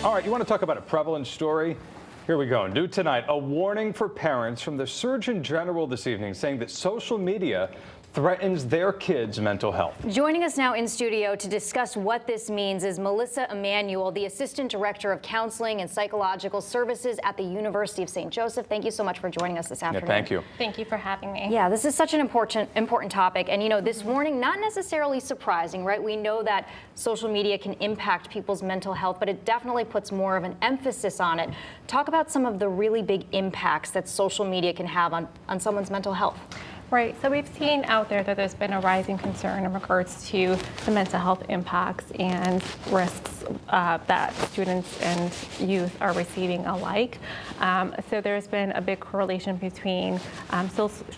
All right, you want to talk about a prevalent story? Here we go. New tonight, a warning for parents from the Surgeon General this evening saying that social media threatens their kids' mental health. Joining us now in studio to discuss what this means is Melissa Emanuel, the Assistant Director of Counseling and Psychological Services at the University of St. Joseph. Thank you so much for joining us this afternoon. Yeah, thank you. Thank you for having me. Yeah, this is such an important topic. And, you know, this warning, not necessarily surprising, right? We know that social media can impact people's mental health, but it definitely puts more of an emphasis on it. Talk about some of the really big impacts that social media can have on someone's mental health. Right, so we've seen out there that there's been a rising concern in regards to the mental health impacts and risks that students and youth are receiving alike. So there's been a big correlation between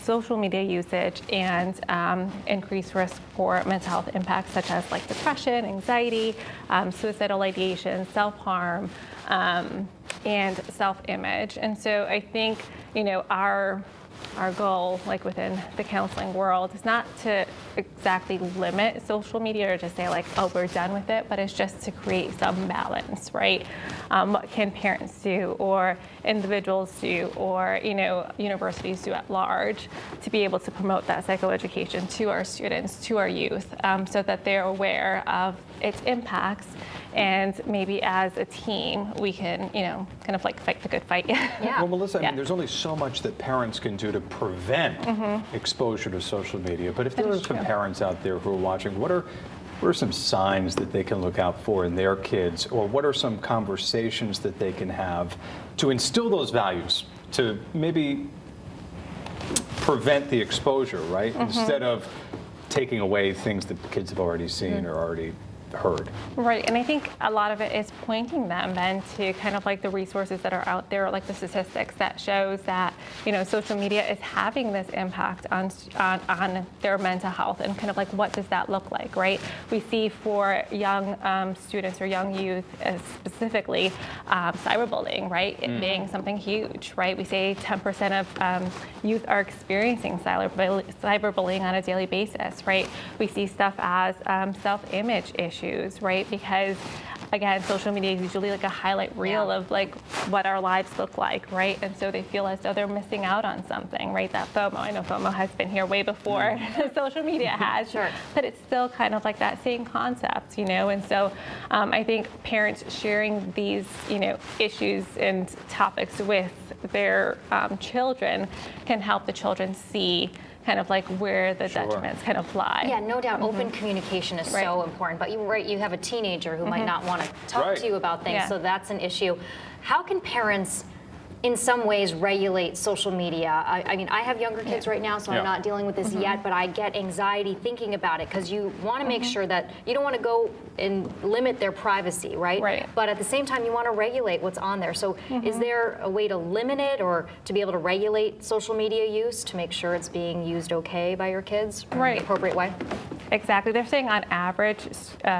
social media usage and increased risk for mental health impacts such as like depression, anxiety, suicidal ideation, self-harm, and self-image. And so I think, you know, our goal, like within the counseling world, is not to exactly limit social media or just say like, oh, we're done with it, but it's just to create some balance, right? What can parents do or individuals do or, you know, universities do at large to be able to promote that psychoeducation to our students, to our youth, so that they're aware of its impacts, and maybe as a team we can, you know, kind of like fight the good fight. Yeah. Well, Melissa, I mean, there's only so much that parents can do to prevent exposure to social media. But if there are some parents out there who are watching, what are some signs that they can look out for in their kids, or what are some conversations that they can have to instill those values to maybe prevent the exposure, right? Instead of taking away things that kids have already seen or already heard. Right, and I think a lot of it is pointing them then to kind of like the resources that are out there, like the statistics that shows that, you know, social media is having this impact on their mental health, and kind of like what does that look like, right? We see for young students or young youth specifically, cyberbullying, right? It being something huge, right? We say 10% of youth are experiencing cyberbullying on a daily basis, right? We see stuff as self-image issues, right? Because again, social media is usually like a highlight reel of like what our lives look like, right? And so they feel as though they're missing out on something, right? That FOMO. I know FOMO has been here way before social media has, but it's still kind of like that same concept, you know? And so I think parents sharing these, you know, issues and topics with their children can help the children see kind of like where the detriments kind of lie. Yeah, no doubt. Open communication is so important. But you have a teenager who might not want to talk to you about things, so that's an issue. How can parents in some ways regulate social media? I mean, I have younger kids right now, so I'm not dealing with this yet, but I get anxiety thinking about it, because you want to make sure that you don't want to go and limit their privacy, right? But at the same time, you want to regulate what's on there. So is there a way to limit it, or to be able to regulate social media use to make sure it's being used okay by your kids in an appropriate way? Exactly. They're saying on average,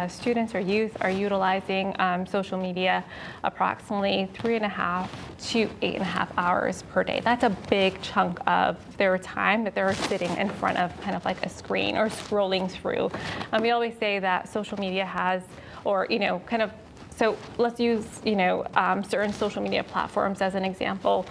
students or youth are utilizing social media approximately 3.5 to 8.5 hours per day. That's a big chunk of their time that they're sitting in front of kind of like a screen or scrolling through. We always say that social media has, or, you know, kind of, so let's use, you know, certain social media platforms as an example.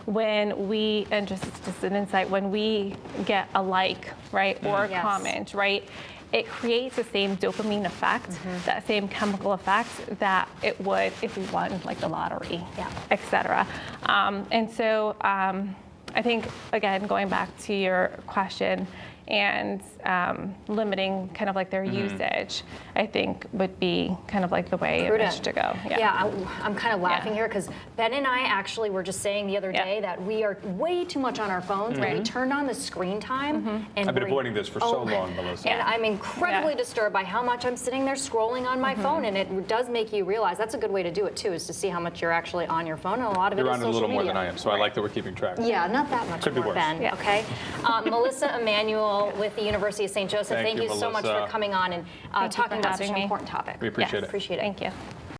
When we, and just an insight, when we get a like, right, or a comment, right, it creates the same dopamine effect, that same chemical effect that it would if we won like the lottery, etc. And so I think, again, going back to your question, and limiting kind of like their usage, I think would be kind of like the way in which to go. I'm kind of laughing here because Ben and I actually were just saying the other day that we are way too much on our phones. We turned on the screen time, and I've been avoiding this for so long, Melissa. And I'm incredibly disturbed by how much I'm sitting there scrolling on my phone, and it does make you realize that's a good way to do it too, is to see how much you're actually on your phone, and a lot of it is social media. You're on a little more than I am, so I like that we're keeping track. Yeah, not that much more, Ben. Okay. Melissa Emanuel with the University of St. Joseph. Thank you so much for coming on and talking about such an important topic. We appreciate it. Appreciate it. Thank you.